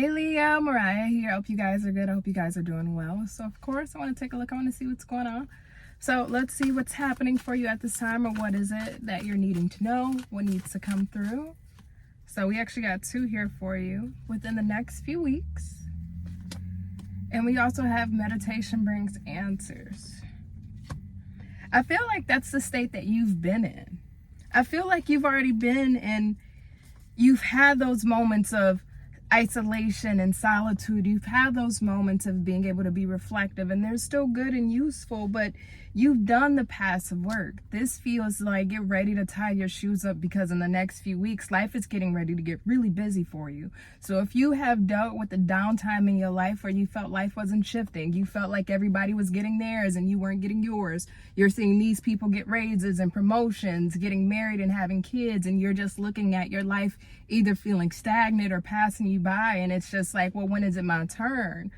Hey Leo, Mariah here. I hope you guys are good. I hope you guys are doing well. So of course I want to take a look. I want to see what's going on. So let's see what's happening for you at this time, or what is it that you're needing to know, what needs to come through. So we actually got two here for you within the next few weeks. And we also have meditation brings answers. I feel like that's the state that you've been in. I feel like you've already been and you've had those moments of isolation and solitude. You've had those moments of being able to be reflective, and they're still good and useful, but you've done the passive work. This feels like get ready to tie your shoes up, because in the next few weeks, life is getting ready to get really busy for you. So if you have dealt with the downtime in your life where you felt life wasn't shifting, you felt like everybody was getting theirs and you weren't getting yours, you're seeing these people get raises and promotions, getting married and having kids, and you're just looking at your life either feeling stagnant or passing you by, and it's just like, well, when is it my turn?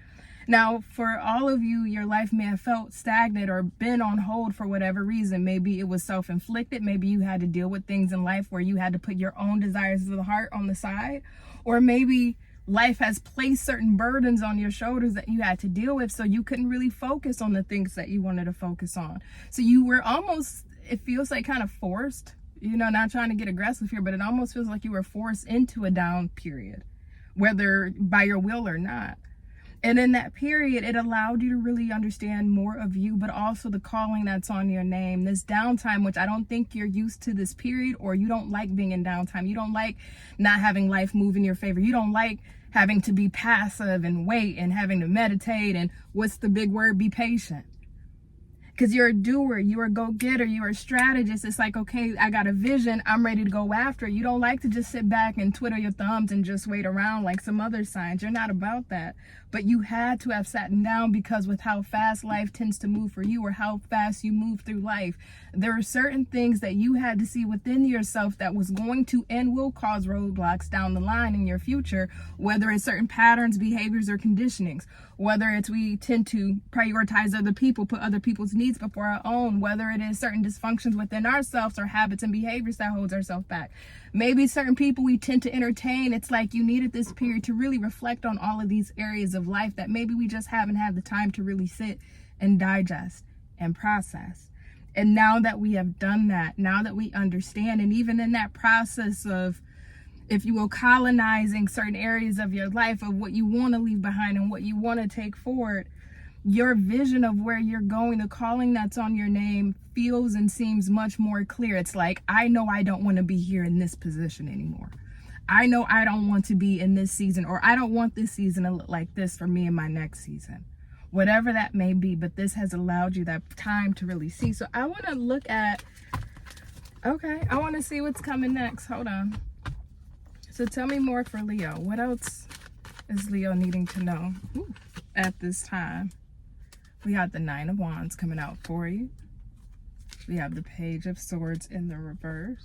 Now, for all of you, your life may have felt stagnant or been on hold for whatever reason. Maybe it was self-inflicted. Maybe you had to deal with things in life where you had to put your own desires of the heart on the side. Or maybe life has placed certain burdens on your shoulders that you had to deal with, so you couldn't really focus on the things that you wanted to focus on. So you were almost, it feels like kind of forced, not trying to get aggressive here, but it almost feels like you were forced into a down period, whether by your will or not. And in that period, it allowed you to really understand more of you, but also the calling that's on your name. This downtime, which I don't think you're used to this period, or you don't like being in downtime. You don't like not having life move in your favor. You don't like having to be passive and wait and having to meditate. And what's the big word? Be patient. Because you're a doer, you're a go-getter, you're a strategist. It's like, okay, I got a vision, I'm ready to go after it. You don't like to just sit back and twiddle your thumbs and just wait around like some other signs. You're not about that. But you had to have sat down, because with how fast life tends to move for you, or how fast you move through life, there are certain things that you had to see within yourself that was going to and will cause roadblocks down the line in your future, whether it's certain patterns, behaviors, or conditionings, whether it's we tend to prioritize other people, put other people's needs before our own, whether it is certain dysfunctions within ourselves or habits and behaviors that holds ourselves back. Maybe certain people we tend to entertain. It's like you needed this period to really reflect on all of these areas of life that maybe we just haven't had the time to really sit and digest and process. And now that we have done that, now that we understand, and even in that process of, if you will, colonizing certain areas of your life, of what you want to leave behind and what you want to take forward, your vision of where you're going, the calling that's on your name, feels and seems much more clear. It's like, I know I don't want to be here in this position anymore. I know I don't want to be in this season, or I don't want this season to look like this for me in my next season. Whatever that may be, but this has allowed you that time to really see. So I want to look at, okay, I want to see what's coming next. Hold on. So tell me more for Leo. What else is Leo needing to know at this time? We have the Nine of Wands coming out for you. We have the Page of Swords in the reverse.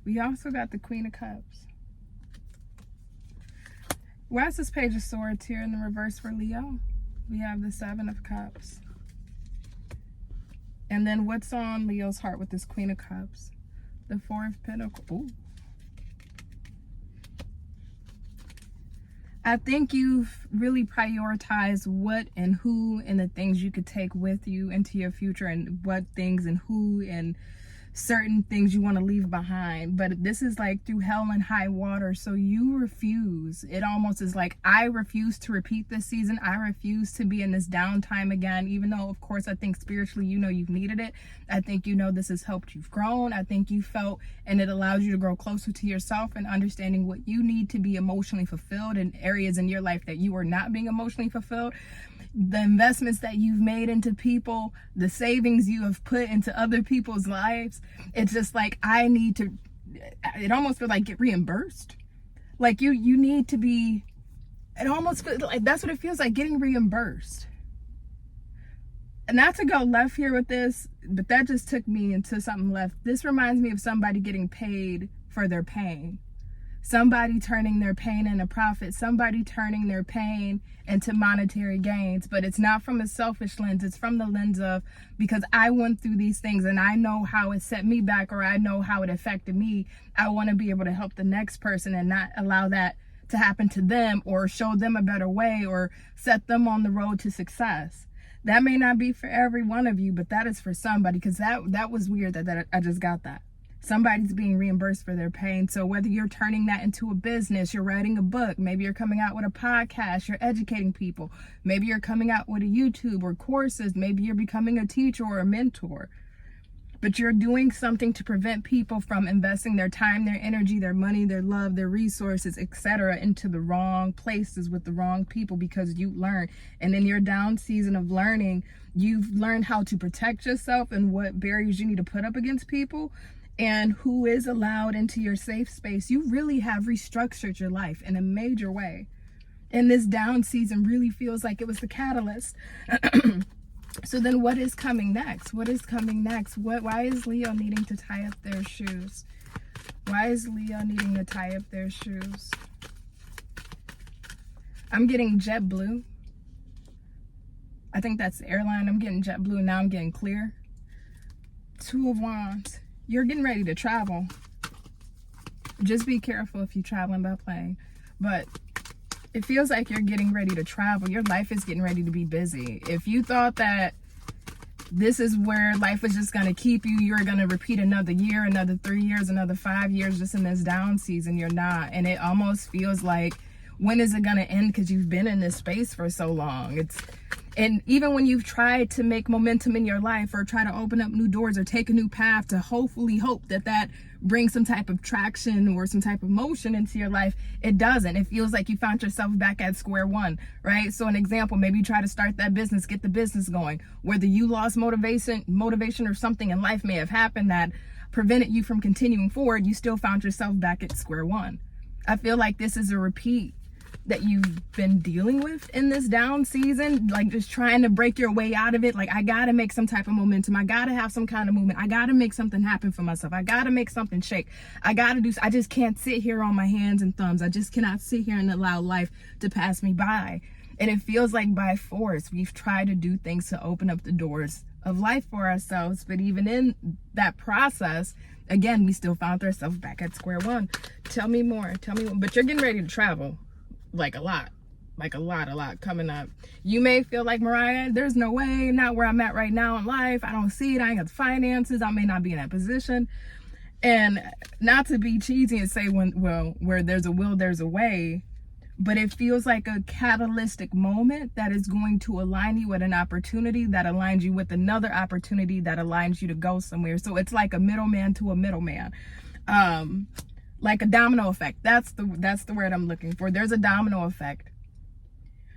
We also got the Queen of Cups. Why is this Page of Swords here in the reverse for Leo? We have the Seven of Cups. And then what's on Leo's heart with this Queen of Cups? The Four of Pentacles. Ooh. I think you've really prioritized what and who and the things you could take with you into your future, and what things and who and certain things you want to leave behind. But this is like through hell and high water. So you refuse. It almost is like, I refuse to repeat this season. I refuse to be in this downtime again, even though, of course, I think spiritually, you've needed it. I think, this has helped you've grown. I think you felt, and it allows you to grow closer to yourself and understanding what you need to be emotionally fulfilled in areas in your life that you are not being emotionally fulfilled. The investments that you've made into people, the savings you have put into other people's lives. It's just like, I need to, it almost feels like get reimbursed. Like you need to be, it almost feels like that's what it feels like, getting reimbursed. And not to go left here with this, but that just took me into something left. This reminds me of somebody getting paid for their pain. Somebody turning their pain into profit, somebody turning their pain into monetary gains. But it's not from a selfish lens. It's from the lens of, because I went through these things and I know how it set me back, or I know how it affected me. I want to be able to help the next person and not allow that to happen to them, or show them a better way, or set them on the road to success. That may not be for every one of you, but that is for somebody, because that was weird that I just got that. Somebody's being reimbursed for their pain. So whether you're turning that into a business, you're writing a book, maybe you're coming out with a podcast, you're educating people, maybe you're coming out with a YouTube or courses, maybe you're becoming a teacher or a mentor, but you're doing something to prevent people from investing their time, their energy, their money, their love, their resources, etc., into the wrong places with the wrong people, because you learn. And in your down season of learning, you've learned how to protect yourself and what barriers you need to put up against people, and who is allowed into your safe space. You really have restructured your life in a major way. And this down season really feels like it was the catalyst. So then what is coming next? What is coming next? Why is Leo needing to tie up their shoes? Why is Leo needing to tie up their shoes? I'm getting JetBlue. I think that's the airline. I'm getting JetBlue. Now I'm getting Clear. Two of Wands. You're getting ready to travel. Just be careful if you're traveling by plane. But it feels like you're getting ready to travel. Your life is getting ready to be busy. If you thought that this is where life was just going to keep you, you're going to repeat another year, another 3 years, another 5 years just in this down season, you're not. And it almost feels like, when is it going to end? Because you've been in this space for so long. And even when you've tried to make momentum in your life, or try to open up new doors, or take a new path to hopefully hope that brings some type of traction or some type of motion into your life, it doesn't. It feels like you found yourself back at square one, right? So an example, maybe you try to start that business, get the business going. Whether you lost motivation or something in life may have happened that prevented you from continuing forward, you still found yourself back at square one. I feel like this is a repeat that you've been dealing with in this down season, like just trying to break your way out of it. Like, I gotta make some type of momentum, I gotta have some kind of movement, I gotta make something happen for myself, I gotta make something shake, I just can't sit here on my hands and thumbs, I just cannot sit here and allow life to pass me by. And it feels like by force we've tried to do things to open up the doors of life for ourselves, but even in that process, again, we still found ourselves back at square one. Tell me more. But you're getting ready to travel. Like a lot coming up. You may feel like, Mariah, there's no way, not where I'm at right now in life. I don't see it. I ain't got the finances. I may not be in that position. And not to be cheesy and say, where there's a will, there's a way. But it feels like a catalytic moment that is going to align you with an opportunity that aligns you with another opportunity that aligns you to go somewhere. So it's like a middleman to a middleman. Like a domino effect. That's the word I'm looking for. There's a domino effect.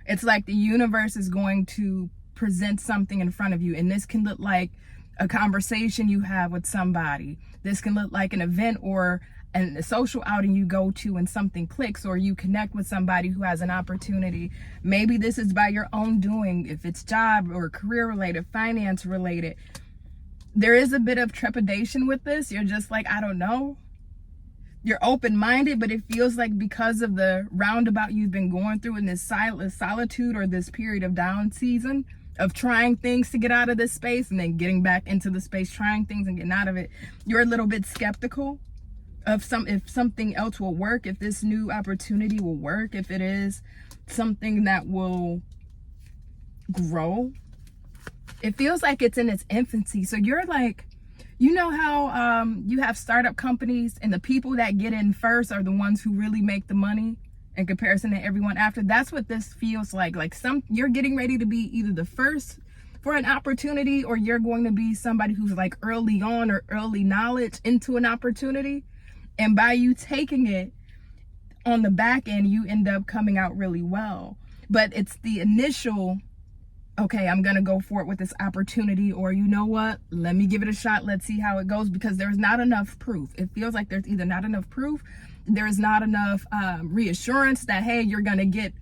It's like the universe is going to present something in front of you. And this can look like a conversation you have with somebody. This can look like an event or a social outing you go to and something clicks, or you connect with somebody who has an opportunity. Maybe this is by your own doing, if it's job or career related, finance related. There is a bit of trepidation with this. You're just like, I don't know. You're open-minded, but it feels like because of the roundabout you've been going through in this solitude, or this period of down season of trying things to get out of this space and then getting back into the space, trying things and getting out of it, you're a little bit skeptical of if something else will work, if this new opportunity will work, if it is something that will grow. It feels like it's in its infancy. So you're like, you know how you have startup companies and the people that get in first are the ones who really make the money in comparison to everyone after? That's what this feels like. Like you're getting ready to be either the first for an opportunity, or you're going to be somebody who's like early on or early knowledge into an opportunity. And by you taking it on the back end, you end up coming out really well. But it's the initial, okay, I'm going to go for it with this opportunity, or you know what, let me give it a shot. Let's see how it goes, because there's not enough proof. It feels like there's either not enough proof, there's not enough reassurance that, hey, you're going to get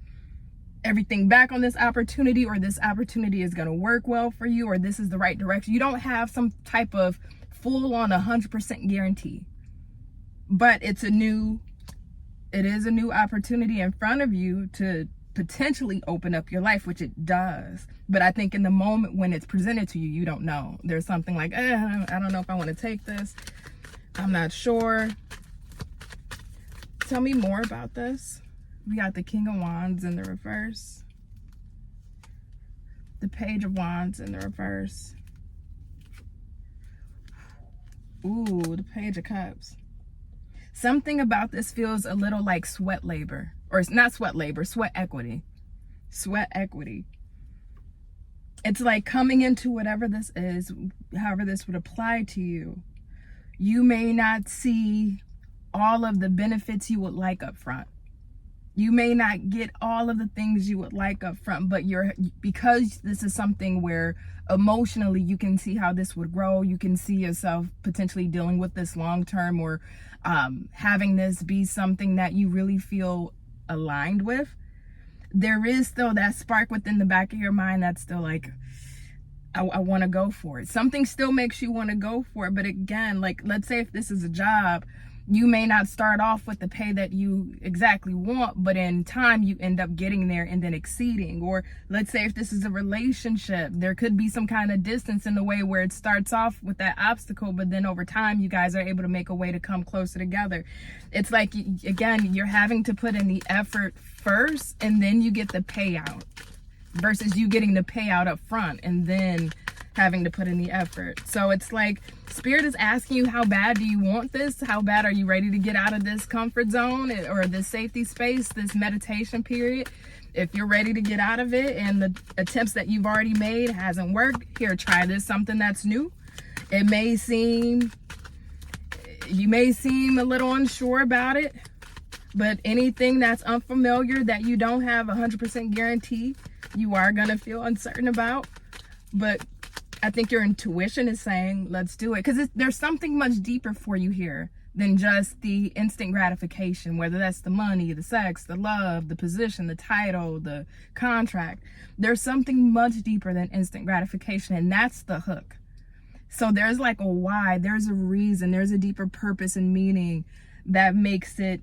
everything back on this opportunity, or this opportunity is going to work well for you, or this is the right direction. You don't have some type of full on 100% guarantee, but it is a new opportunity in front of you to potentially open up your life, which it does. But I think in the moment when it's presented to you, you don't know. There's something like, I don't know if I want to take this. I'm not sure. Tell me more about this. We got the King of Wands in the reverse. The Page of Wands in the reverse. Ooh, the Page of Cups. Something about this feels a little like sweat labor. Or it's not sweat labor, sweat equity. Sweat equity. It's like coming into whatever this is, however this would apply to you. You may not see all of the benefits you would like up front. You may not get all of the things you would like up front, but because this is something where emotionally you can see how this would grow, you can see yourself potentially dealing with this long term, or having this be something that you really feel aligned with. There is still that spark within the back of your mind that's still like, I want to go for it. Something still makes you want to go for it. But again, like, let's say if this is a job, you may not start off with the pay that you exactly want, but in time you end up getting there and then exceeding. Or let's say if this is a relationship, there could be some kind of distance in the way where it starts off with that obstacle, but then over time you guys are able to make a way to come closer together. It's like, again, you're having to put in the effort first and then you get the payout, versus you getting the payout up front and then having to put in the effort. So it's like Spirit is asking you, how bad do you want this? How bad are you ready to get out of this comfort zone or this safety space, this meditation period? If you're ready to get out of it and the attempts that you've already made hasn't worked, here, try this, something that's new. You may seem a little unsure about it, but anything that's unfamiliar that you don't have 100% guarantee, you are going to feel uncertain about. But I think your intuition is saying, let's do it. Because there's something much deeper for you here than just the instant gratification, whether that's the money, the sex, the love, the position, the title, the contract. There's something much deeper than instant gratification, and that's the hook. So there's like a why, there's a reason, there's a deeper purpose and meaning that makes it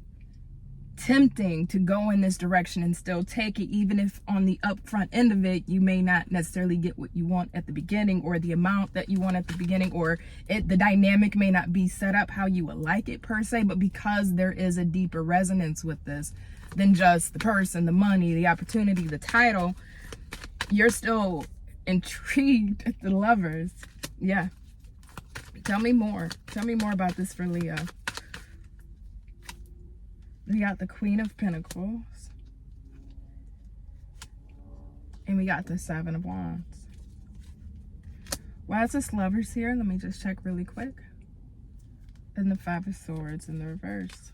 tempting to go in this direction and still take it, even if on the upfront end of it you may not necessarily get what you want at the beginning, or the amount that you want at the beginning, or the dynamic may not be set up how you would like it per se. But because there is a deeper resonance with this than just the person, the money, the opportunity, the title, you're still intrigued at the Lovers. Yeah, tell me more about this for Leo. We got the Queen of Pentacles. And we got the Seven of Wands. Why is this Lovers here? Let me just check really quick. And the Five of Swords in the reverse.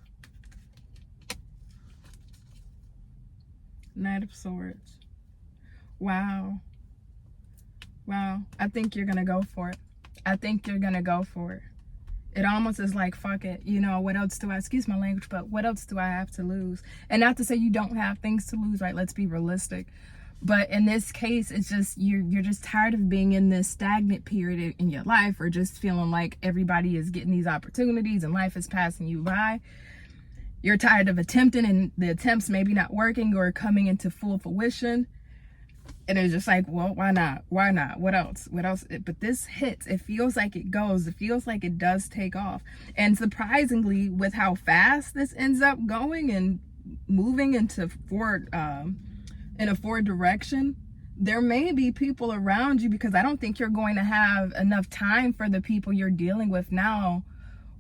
Knight of Swords. Wow. Wow. I think you're going to go for it. I think you're going to go for it. It almost is like, fuck it, you know, what else do I, excuse my language, but what else do I have to lose? And not to say you don't have things to lose, right? Let's be realistic. But in this case, it's just, you're just tired of being in this stagnant period in your life, or just feeling like everybody is getting these opportunities and life is passing you by. You're tired of attempting and the attempts maybe not working or coming into full fruition. And it's just like, well, why not? Why not? What else? What else? But this hits. It feels like it goes. It feels like it does take off. And surprisingly, with how fast this ends up going and moving into in a forward direction, there may be people around you, because I don't think you're going to have enough time for the people you're dealing with now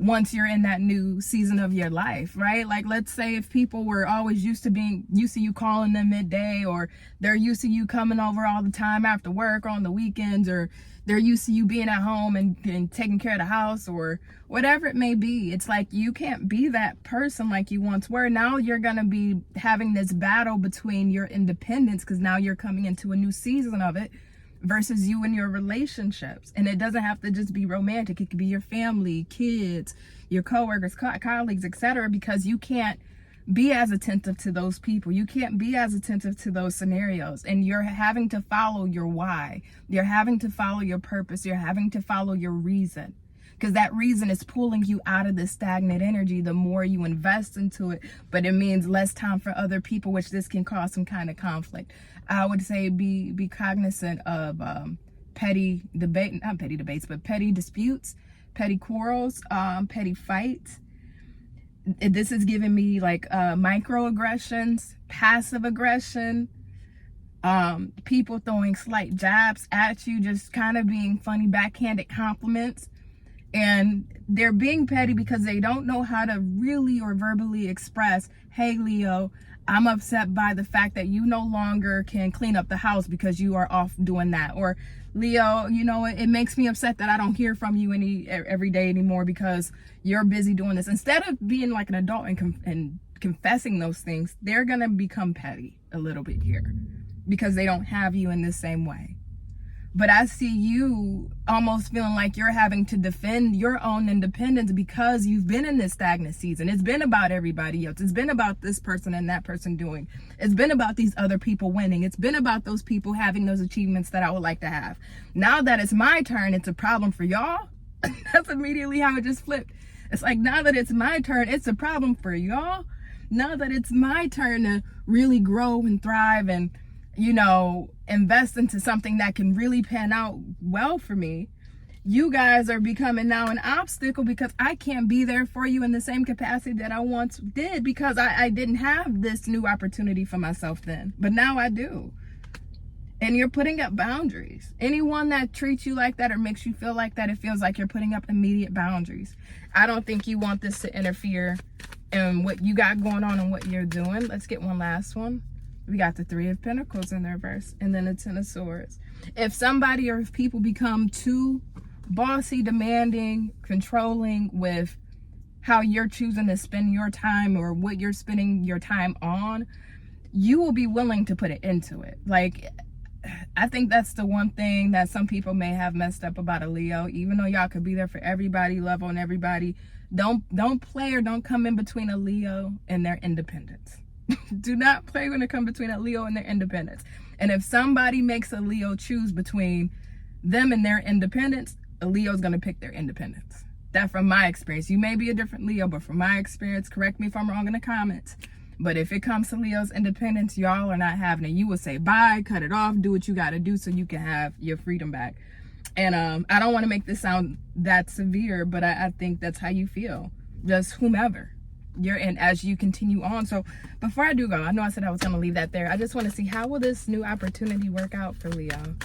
once you're in that new season of your life, right? Like, let's say if people were always used to you calling them midday, or they're used to you coming over all the time after work or on the weekends, or they're used to you being at home and taking care of the house, or whatever it may be. It's like, you can't be that person like you once were. Now you're going to be having this battle between your independence, because now you're coming into a new season of it, versus you and your relationships. And it doesn't have to just be romantic. It could be your family, kids, your coworkers, colleagues, etc. Because you can't be as attentive to those people. You can't be as attentive to those scenarios. And you're having to follow your why. You're having to follow your purpose. You're having to follow your reason. Because that reason is pulling you out of this stagnant energy the more you invest into it. But it means less time for other people, which this can cause some kind of conflict. I would say be cognizant of petty disputes, petty quarrels, petty fights. This is giving me like microaggressions, passive aggression, people throwing slight jabs at you, just kind of being funny backhanded compliments. And they're being petty because they don't know how to really or verbally express, hey, Leo, I'm upset by the fact that you no longer can clean up the house because you are off doing that. Or, Leo, you know, it makes me upset that I don't hear from you every day anymore because you're busy doing this. Instead of being like an adult and confessing those things, they're going to become petty a little bit here because they don't have you in the same way. But I see you almost feeling like you're having to defend your own independence because you've been in this stagnant season. It's been about everybody else. It's been about this person and that person doing. It's been about these other people winning. It's been about those people having those achievements that I would like to have. Now that it's my turn, it's a problem for y'all. That's immediately how it just flipped. It's like, now that it's my turn, it's a problem for y'all. Now that it's my turn to really grow and thrive and, you know, invest into something that can really pan out well for me, you guys are becoming now an obstacle because I can't be there for you in the same capacity that I once did because I didn't have this new opportunity for myself then, but now I do. And you're putting up boundaries. Anyone that treats you like that or makes you feel like that, it feels like you're putting up immediate boundaries. I don't think you want this to interfere in what you got going on and what you're doing. Let's get one last one. We got the Three of Pentacles in the reverse and then the Ten of Swords. If somebody or if people become too bossy, demanding, controlling with how you're choosing to spend your time or what you're spending your time on, you will be willing to put it into it. Like, I think that's the one thing that some people may have messed up about a Leo. Even though y'all could be there for everybody, love on everybody, don't play or don't come in between a Leo and their independence. Do not play when it comes between a Leo and their independence. And if somebody makes a Leo choose between them and their independence, a Leo's going to pick their independence. That from my experience. You may be a different Leo, but from my experience, correct me if I'm wrong in the comments, but if it comes to Leo's independence, y'all are not having it. You will say bye, cut it off, do what you got to do so you can have your freedom back. And I don't want to make this sound that severe, but I think that's how you feel. Just whomever you're in as you continue on. So before I do go, I know I said I was going to leave that there. I just want to see, how will this new opportunity work out for Leo?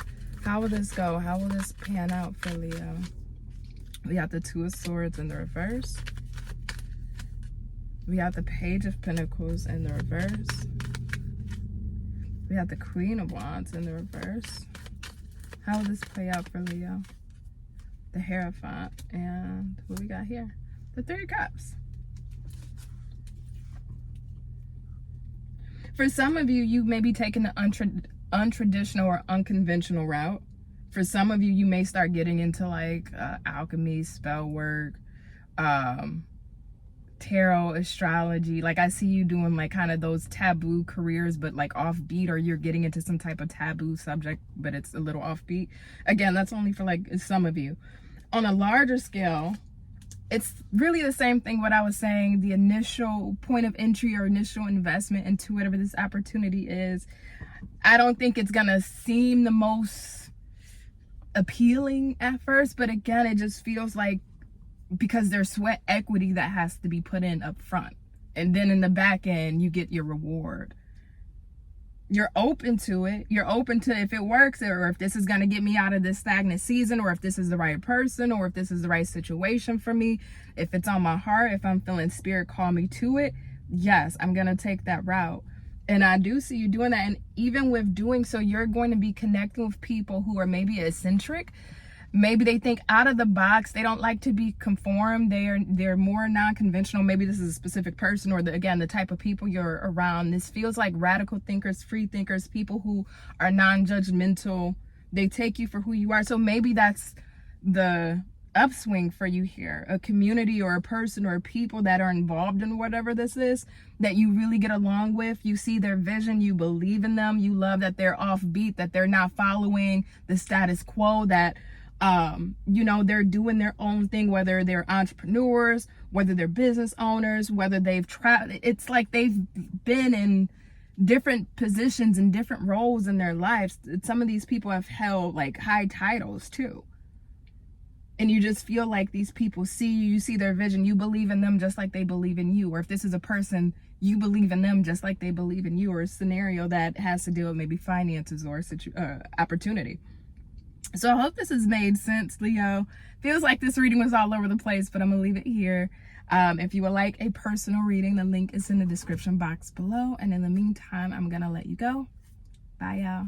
How will this go? How will this pan out for Leo? We got the Two of Swords in the reverse. We got the Page of Pentacles in the reverse. We got the Queen of Wands in the reverse. How will this play out for Leo? The Hierophant. And what we got here? The Three of Cups. For some of you, you may be taking the untraditional or unconventional route. For some of you, you may start getting into like alchemy, spell work, tarot, astrology. Like I see you doing like kind of those taboo careers, but like offbeat, or you're getting into some type of taboo subject, but it's a little offbeat. Again, that's only for like some of you. On a larger scale, it's really the same thing what I was saying. The initial point of entry or initial investment into whatever this opportunity is, I don't think it's gonna seem the most appealing at first, but again, it just feels like, because there's sweat equity that has to be put in up front, and then in the back end you get your reward. You're open to it. You're open to if it works, or if this is going to get me out of this stagnant season, or if this is the right person, or if this is the right situation for me, if it's on my heart, if I'm feeling spirit call me to it, yes, I'm going to take that route. And I do see you doing that. And even with doing so, you're going to be connecting with people who are maybe eccentric. Maybe they think out of the box. They don't like to be conformed. They're more non-conventional. Maybe this is a specific person, or again, the type of people you're around. This feels like radical thinkers, free thinkers, people who are non-judgmental. They take you for who you are. So maybe that's the upswing for you here. A community or a person or people that are involved in whatever this is, that you really get along with. You see their vision. You believe in them. You love that they're offbeat, that they're not following the status quo, that you know, they're doing their own thing, whether they're entrepreneurs, whether they're business owners, whether they've tried. It's like they've been in different positions and different roles in their lives. Some of these people have held like high titles too. and you just feel like these people see you, you see their vision, you believe in them just like they believe in you. Or if this is a person, you believe in them just like they believe in you, or a scenario that has to do with maybe finances or opportunity. So I hope this has made sense, Leo. Feels like this reading was all over the place, but I'm gonna leave it here. If you would like a personal reading, the link is in the description box below. And in the meantime, I'm gonna let you go. Bye, y'all.